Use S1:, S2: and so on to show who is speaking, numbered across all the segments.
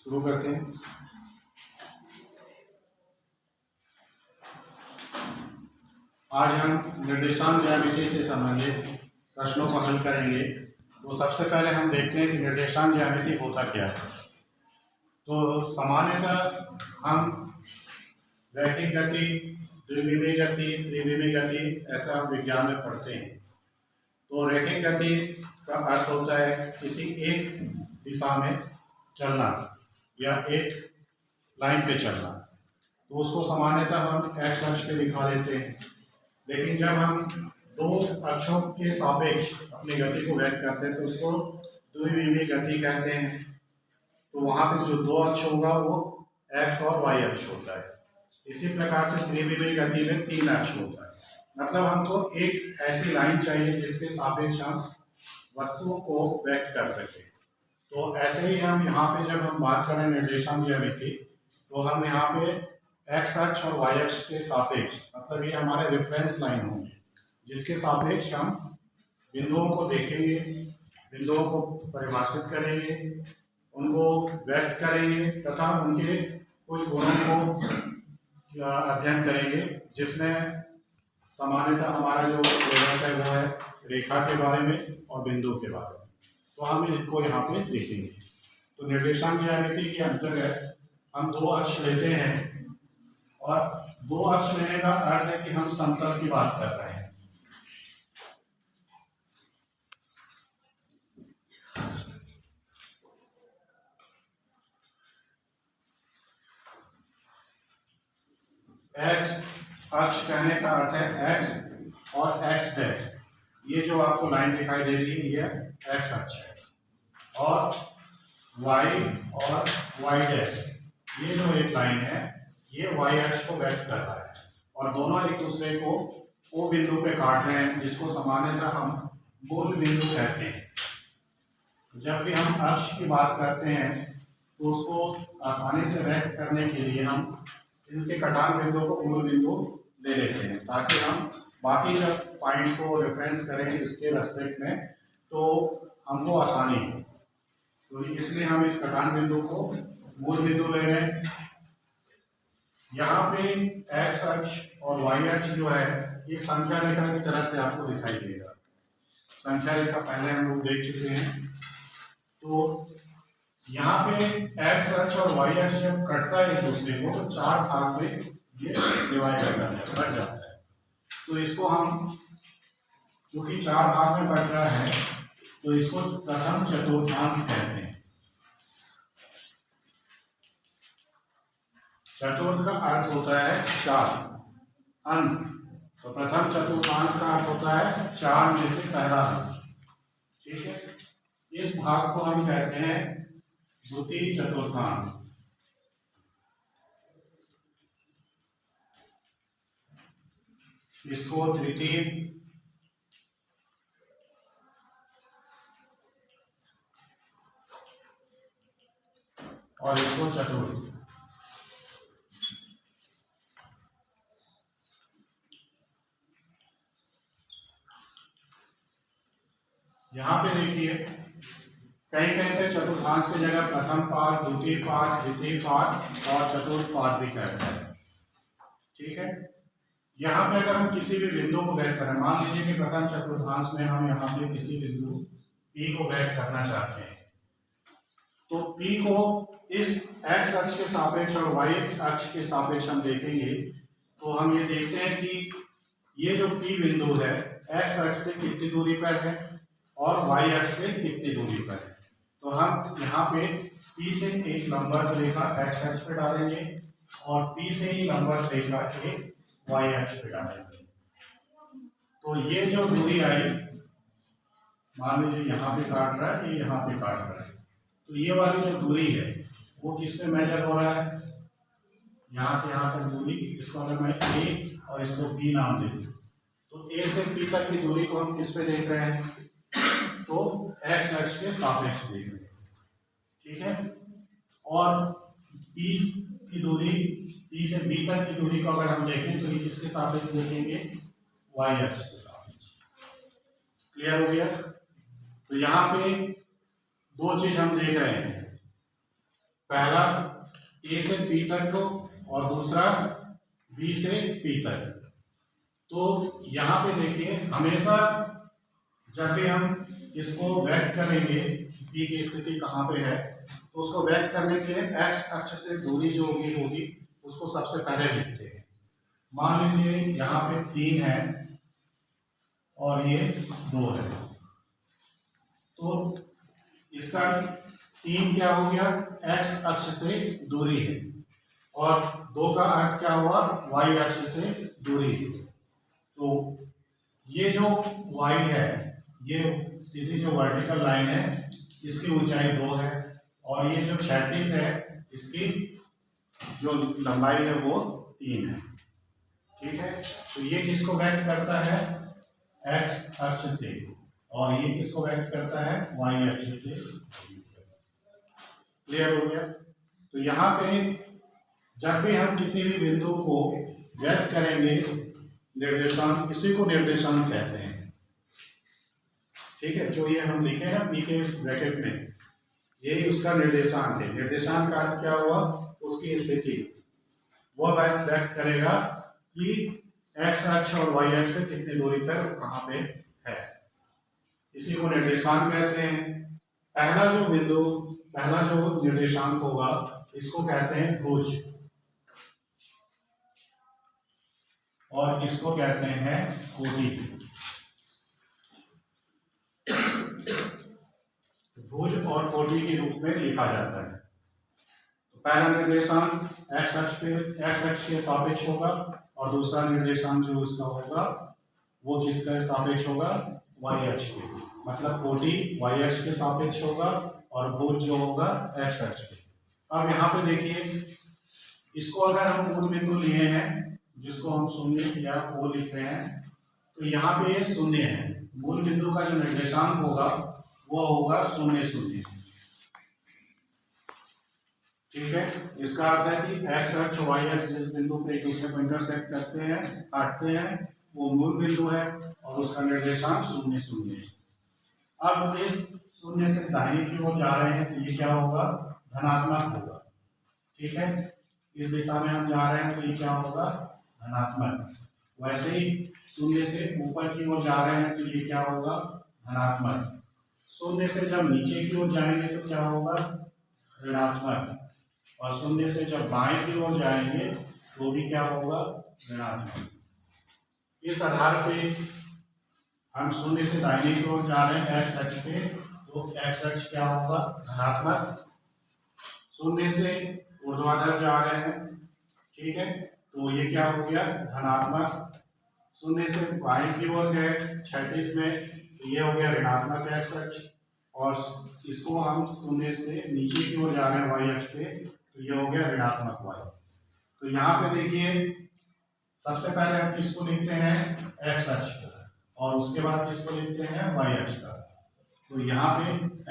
S1: शुरू करते हैं। आज हम निर्देशांक ज्यामिति से संबंधित प्रश्नों को हल करेंगे। तो सबसे पहले हम देखते हैं कि निर्देशांक ज्यामिति होता क्या है। तो सामान्यतः हम रैखिक गति, द्विविमीय गति, त्रिविमीय गति ऐसा हम विज्ञान में पढ़ते हैं। तो रैखिक गति का अर्थ होता है किसी एक दिशा में चलना या एक लाइन पे चलना। तो उसको सामान्यतः हम एक्स अक्ष पे दिखा देते हैं। लेकिन जब हम दो अक्षों के सापेक्ष अपनी गति को व्यक्त करते हैं तो उसको द्विविमीय गति कहते हैं। तो वहाँ पे जो दो अक्ष होगा वो एक्स और वाई अक्ष होता है। इसी प्रकार से त्रिविमीय गति में तीन अक्ष होता है। मतलब हमको एक ऐसी लाइन चाहिए जिसके सापेक्ष हम वस्तुओं को व्यक्त कर सके। तो ऐसे ही हम यहाँ पे जब हम बात करें निर्देशांक ज्यामिति, तो हम यहाँ पे एक्स अक्ष और वाई अक्ष के सापेक्ष, मतलब ये हमारे रेफरेंस लाइन होंगे जिसके सापेक्ष हम बिंदुओं को देखेंगे, बिंदुओं को परिभाषित करेंगे, उनको व्यक्त करेंगे तथा उनके कुछ गुणों को अध्ययन करेंगे, जिसमें सामान्यतः हमारा जो सिलेबस है वो है रेखा के बारे में और बिंदु के बारे में। तो हम इनको यहाँ पे देखेंगे। तो निर्देशांक ज्यामिति के अंतर्गत हम दो अक्ष लेते हैं और दो अक्ष लेने का अर्थ है कि हम समतल की बात कर रहे हैं। एक्स अक्ष कहने का अर्थ है एक्स और एक्स डैश। ये जो आपको लाइन दिखाई दे रही है ये एक्स अक्ष है, और वाई और वाई डैश ये जो एक लाइन है ये वाई अक्ष को व्यक्त कर रहा है, और दोनों एक दूसरे को ओ बिंदु पे काट रहे हैं जिसको सामान्यतः हम मूल बिंदु कहते हैं। जब भी हम अक्ष की बात करते हैं तो उसको आसानी से व्यक्त करने के लिए हम इनके कटान बिंदु को मूल बिंदु ले लेते हैं, ताकि हम बाकी जब पॉइंट को रेफरेंस करें इसके रेस्पेक्ट में तो हमको आसानी हो। तो इसलिए हम इस कटान बिंदु को मूल बिंदु ले रहे हैं। यहाँ पे एक्स अक्ष और वाई अक्ष जो है ये संख्या रेखा की तरह से आपको दिखाई देगा। संख्या रेखा पहले हम लोग देख चुके हैं। तो यहाँ पे एक्स अक्ष और वाई अक्ष जब कटता है एक दूसरे को तो चार भाग में ये डिवाइड कर जाता है। तो इसको हम चूंकि चार भाग में बट रहा है तो इसको प्रथम चतुर्थांश कहते हैं। चतुर्थ का अर्थ होता है चार अंश, तो प्रथम चतुर्थांश का अर्थ होता है चार में से पहला अंश। ठीक है, इस भाग को हम कहते हैं द्वितीय चतुर्थांश। इसको तृतीय और इसको चतुर्थ। यहाँ पे देखिए कहीं कहीं पे चतुर्थांश की जगह प्रथम पाद, द्वितीय पाद, तृतीय पाद और चतुर्थ पाद भी कहते हैं। ठीक है, यहाँ पे अगर हम किसी भी बिंदु को व्यक्त करें, मान लीजिए कि प्रथम चतुर्थांश में हम यहाँ पे किसी बिंदु P को व्यक्त करना चाहते हैं, तो P को इस x अक्ष के सापेक्ष और y अक्ष के सापेक्ष हम देखेंगे तो हम ये देखते हैं कि ये जो P बिंदु है x अक्ष से कितनी दूरी पर है और y अक्ष से कितनी दूरी पर है। तो हम यहाँ पे P से एक लंबवत रेखा x अक्ष पे डालेंगे और P से ही लंबवत रेखा एक y अक्ष पे डालेंगे। तो ये जो दूरी आई, मान लीजिए यहाँ पे काट रहा है, ये यहाँ पे काट रहा है, तो ये वाली जो दूरी है वो किस पे मेजर हो रहा है, यहाँ से यहाँ तक दूरी, इसको अगर मैं a और इसको b नाम दे दूं तो a से p तक की दूरी को हम किस पे देख रहे हैं, तो x अक्ष के सापेक्ष देख रहे हैं। ठीक है, और p की दूरी, p से b तक की दूरी को अगर हम देखें तो ये किसके सापेक्ष देखेंगे, y अक्ष के सापेक्ष। क्लियर हो गया। तो यहाँ पे दो चीज हम देख रहे हैं, पहला ए से पी तक को और दूसरा बी से पी तक। तो यहाँ पे देखिए, हमेशा जब भी हम इसको व्यक्त करेंगे पी की स्थिति कहाँ पे है, तो उसको व्यक्त करने के लिए एक्स अक्ष से दूरी जो होगी उसको सबसे पहले लिखते हैं। मान लीजिए यहाँ पे 3 है और ये 2 है, तो इसका 3 क्या हो गया, एक्स अक्ष से दूरी है, और 2 का अर्थ क्या हुआ, वाई अक्ष से दूरी है। तो ये जो वाई है, ये सीधी जो वर्टिकल लाइन है, इसकी ऊंचाई 2 है, और ये जो क्षैतिज है इसकी जो लंबाई है वो 3 है। ठीक है, तो ये किसको व्यक्त करता है, एक्स अक्ष से, और ये किसको व्यक्त करता है, वाई अक्ष से। क्लियर हो गया। तो यहाँ पे जब भी हम किसी भी बिंदु को व्यक्त करेंगे, निर्देशांक, इसी को निर्देशांक कहते हैं। ठीक है, जो ये हम लिखे ना पी के ब्रैकेट में, यही उसका निर्देशांक है। निर्देशांक का अर्थ क्या हुआ, उसकी स्थिति, वह व्यक्त करेगा कि एक्स अक्ष और वाई अक्ष से कितनी दूरी पर कहाँ पे है, इसी को निर्देशांक कहते हैं। पहला जो बिंदु, पहला जो निर्देशांक होगा, इसको कहते हैं भुज, और इसको कहते हैं कोटि। भुज और कोटि के रूप में लिखा जाता है। तो पहला निर्देशांक एक्स अक्ष के सापेक्ष होगा, और दूसरा निर्देशांक जो इसका होगा वो किसके सापेक्ष होगा, वाई अक्ष के। मतलब कोटि वाई अक्ष के सापेक्ष होगा और भुज जो होगा एक्स अक्ष के। अब यहाँ पे देखिए, इसको अगर हम मूल बिंदु लिए हैं, जिसको हम शून्य या ओ लिख रहे हैं, तो यहाँ पे ये शून्य है। मूल बिंदु का जो निर्देशांक होगा वो होगा 0 0। ठीक है, इसका अर्थ है कि एक्स अक्ष वाई अक्ष जिस बिंदु पे एक दूसरे को इंटरसेक्ट करते हैं, काटते हैं, वो मूल बिंदु है और उसका निर्देशांक 0 0 है। अब इस 0 से दाहिने की ओर जा रहे हैं, तो ये क्या होगा, धनात्मक होगा। ठीक है, इस दिशा में हम जा रहे हैं, तो ये क्या होगा, धनात्मक। वैसे ही 0 से ऊपर की ओर जा रहे हैं, तो ये क्या होगा, धनात्मक। 0 से जब नीचे की ओर जाएंगे तो क्या होगा, ऋणात्मक, और 0 से जब बाएं की ओर जाएंगे तो भी क्या होगा, ऋणात्मक। इस आधार पे हम 0 से दाहिने की ओर जा रहे हैं एक्स अक्ष पे, तो एक्स अक्ष क्या होगा, धनात्मक। 0 से ऊर्ध्वाधर जा रहे हैं, ठीक है, तो ये क्या हो गया, धनात्मक। 0 से बाएं की ओर गए क्षैतिज में, तो ये हो गया ऋणात्मक एक्स अक्ष, और इसको हम 0 से नीचे की ओर जा रहे हैं वाई अक्ष पे, तो ये हो गया ऋणात्मक वाई। तो यहाँ पे देखिए, सबसे पहले हम किसको लिखते हैं, एक्स अक्ष का, और उसके बाद किसको लिखते हैं, वाई अक्ष का। तो यहाँ पे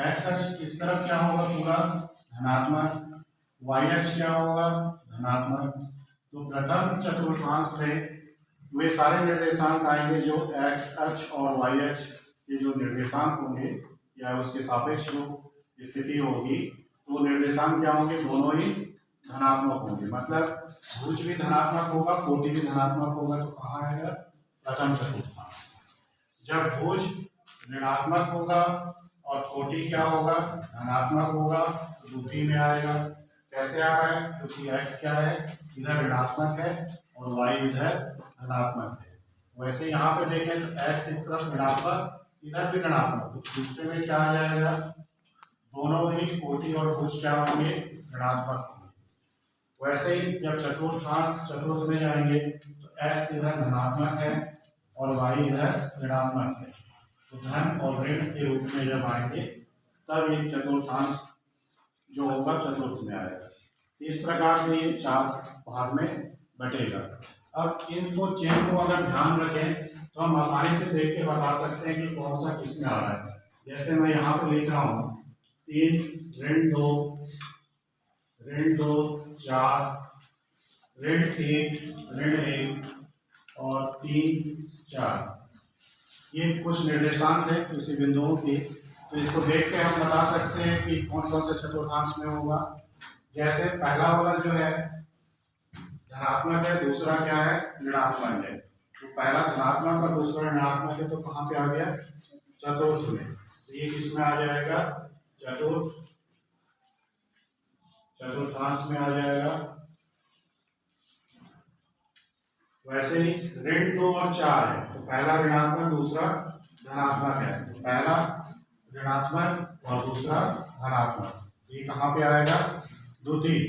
S1: एक्स अक्ष इस तरफ क्या होगा, पूरा धनात्मक, वाई अक्ष क्या होगा, धनात्मक। तो प्रथम चतुर्थांश में वे सारे निर्देशांक आएंगे जो एक्स अक्ष और वाई अक्ष के जो निर्देशांक होंगे या उसके सापेक्ष जो स्थिति होगी, तो निर्देशांक क्या होंगे, दोनों ही धनात्मक होंगे। मतलब भुज भी धनात्मक होगा, कोटि भी धनात्मक होगा, तो कहाँ आएगा, प्रथम चतुर्थांश। जब भुज ऋणात्मक होगा और कोटि क्या होगा, धनात्मक होगा, तो द्वितीय में आएगा। कैसे आ रहा है, क्योंकि एक्स क्या है, इधर ऋणात्मक है और वाई इधर धनात्मक है। वैसे यहाँ पे देखें तो एक्स एक तरफ ऋणात्मक, इधर भी ऋणात्मक, तो दूसरे में क्या आ जाएगा, दोनों ही कोटि और भुज क्या होंगे, ऋणात्मक होंगे। वैसे ही जब चतुर्थ में जाएंगे तो एक्स इधर धनात्मक है और वाई इधर ऋणात्मक है, तो धन और ऋण के रूप में जब आएंगे तब ये चतुर्थांश जो होगा चतुर्थ में आएगा। इस प्रकार से ये 4 भाग में बटेगा। अब इनको चिन्ह को अगर ध्यान रखें तो हम आसानी से देख के बता सकते हैं कि कौन सा किस में आ रहा है। जैसे मैं यहाँ पर लिख रहा हूँ 3 ऋण 2 4 ऋण 1 और 3 4, ये कुछ निर्देशांक है किसी बिंदुओं के। तो इसको देख के हम बता सकते हैं कि कौन कौन से चतुर्थांश में होगा। जैसे पहला वाला जो है धनात्मक है, दूसरा क्या है ऋणात्मक है। तो पहला धनात्मक और दूसरा ऋणात्मक है, तो कहाँ पे आ गया चतुर्थ में। तो ये किसमें आ जाएगा चतुर्थांश में आ जाएगा। वैसे ही ऋण 2 और 4 है, तो पहला ऋणात्मक दूसरा धनात्मक है, तो पहला ऋणात्मक और दूसरा धनात्मक, ये कहाँ पे आएगा द्वितीय,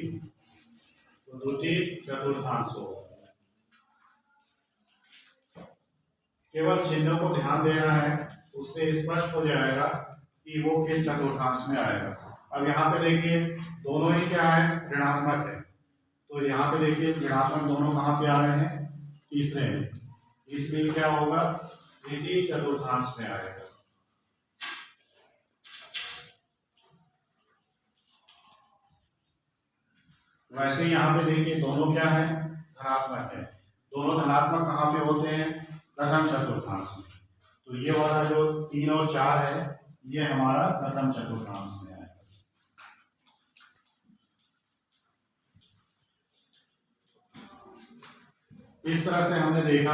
S1: तो द्वितीय चतुर्थांश होगा। केवल चिन्ह को ध्यान देना है, उससे स्पष्ट हो जाएगा कि वो किस चतुर्थांश में आएगा। अब यहाँ पे देखिए दोनों ही क्या है ऋणात्मक है, तो यहाँ पे देखिए ऋणात्मक दोनों कहाँ पे आ रहे हैं तीसरे में, इसलिए क्या होगा द्वितीय चतुर्थांश में आएगा। वैसे यहाँ पे देखिए दोनों क्या है धनात्मक है, दोनों धनात्मक कहाँ पे होते हैं प्रथम चतुर्थांश में। तो ये वाला जो 3 और 4 है ये हमारा प्रथम चतुर्थांश में आएगा। इस तरह से हमने देखा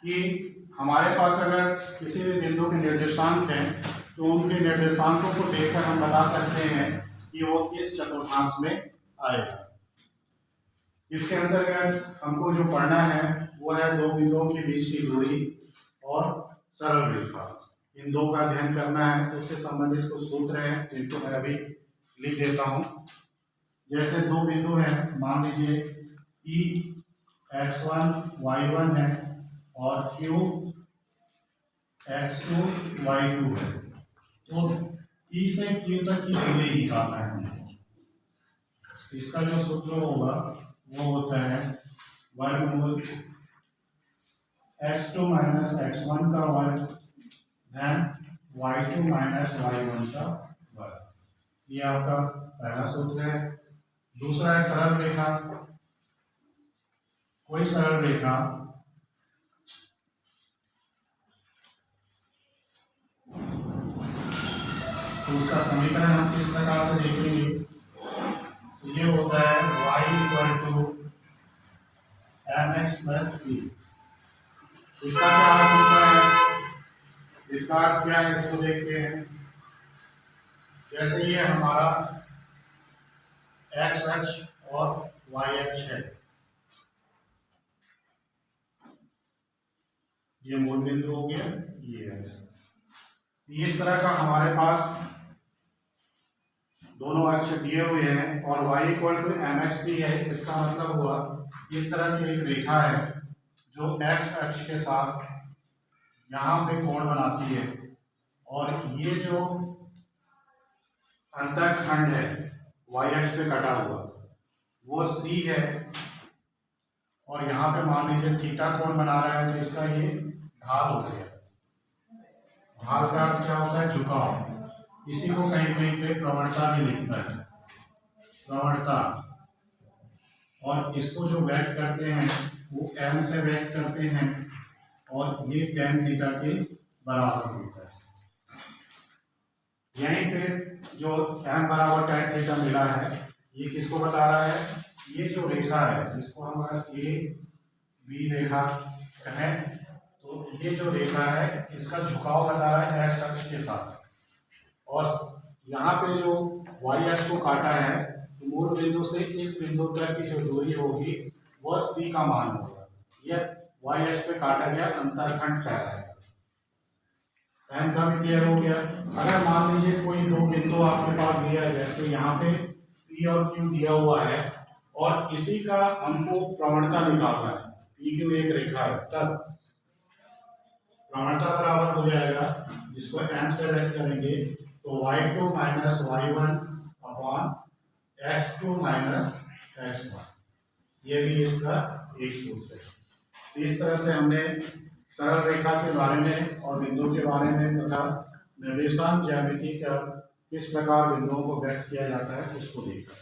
S1: कि हमारे पास अगर किसी भी बिंदु के निर्देशांक हैं तो उनके निर्देशांकों को देखकर हम बता सकते हैं कि वो किस चतुर्थांश में आएगा। इसके अंतर्गत हमको जो पढ़ना है वो है दो बिंदुओं के बीच की दूरी और सरल रेखा, इन दो का अध्ययन करना है। उससे संबंधित कुछ सूत्र हैं जिनको मैं अभी लिख देता हूँ। जैसे दो बिंदु हैं, मान लीजिए P x1 y1 है और Q x2 y2 है, तो P से Q तक की दूरी निकालना है हमें। इसका जो सूत्र होगा वो होता है वर्गमूल x2 माइनस x1 का वर्ग धन y2 माइनस y1 का वर्ग, ये आपका पहला सूत्र है। दूसरा है सरल रेखा। कोई सरल रेखा तो उसका समीकरण हम किस प्रकार से देखेंगे, ये होता है y equal to mx plus c। इसका क्या अर्थ होता है, इसका अर्थ क्या है इसको देखते हैं। जैसे ये हमारा x अक्ष और y अक्ष है, ये मूल बिंदु हो गया, ये है। इस तरह का हमारे पास दोनों अक्ष दिए हुए हैं और y इक्वल टू mx भी है। इसका मतलब हुआ इस तरह से एक रेखा है जो x अक्ष के साथ यहाँ पे कोण बनाती है, और ये जो अंतःखंड है y अक्ष पे कटा हुआ वो c है, और यहाँ पे मान लीजिए थीटा कोण बना रहा है, तो इसका ये ढाल हो गया। ढाल का अर्थ क्या होता है झुकाव, इसी को कहीं कहीं पे प्रवणता भी लिखता है, प्रवणता। और इसको जो व्यक्त करते हैं वो m से व्यक्त करते हैं, और ये tan थीटा के बराबर होता है। यहीं पे जो m बराबर tan थीटा मिला है ये किसको बता रहा है, ये जो रेखा है जिसको हम a b रेखा कहें, तो ये जो रेखा है इसका झुकाव बता रहा है x अक्ष के साथ, और यहाँ पे जो y अक्ष को काटा है तो मूल बिंदु से इस बिंदु तक की जो दूरी होगी वह c का मान होगा। यह y अक्ष पे काटा गया अंतःखंड कहलाएगा। m का भी क्लियर हो गया। अगर मान लीजिए कोई दो बिंदु आपके पास दिया है, जैसे यहाँ पे p और q दिया हुआ है और इसी का हमको प्रवणता निकालना है, p q एक रेखा है, तब प्रवणता बराबर हो जाएगा, जिसको m से व्यक्त करेंगे तो y2 minus y1 upon x2 minus x1, ये भी इसका एक सूत्र है। इस तरह से हमने सरल रेखा के बारे में और बिंदु के बारे में तथा निर्देशांक ज्यामिति का किस प्रकार बिंदुओं को व्यक्त किया जाता है उसको देखा।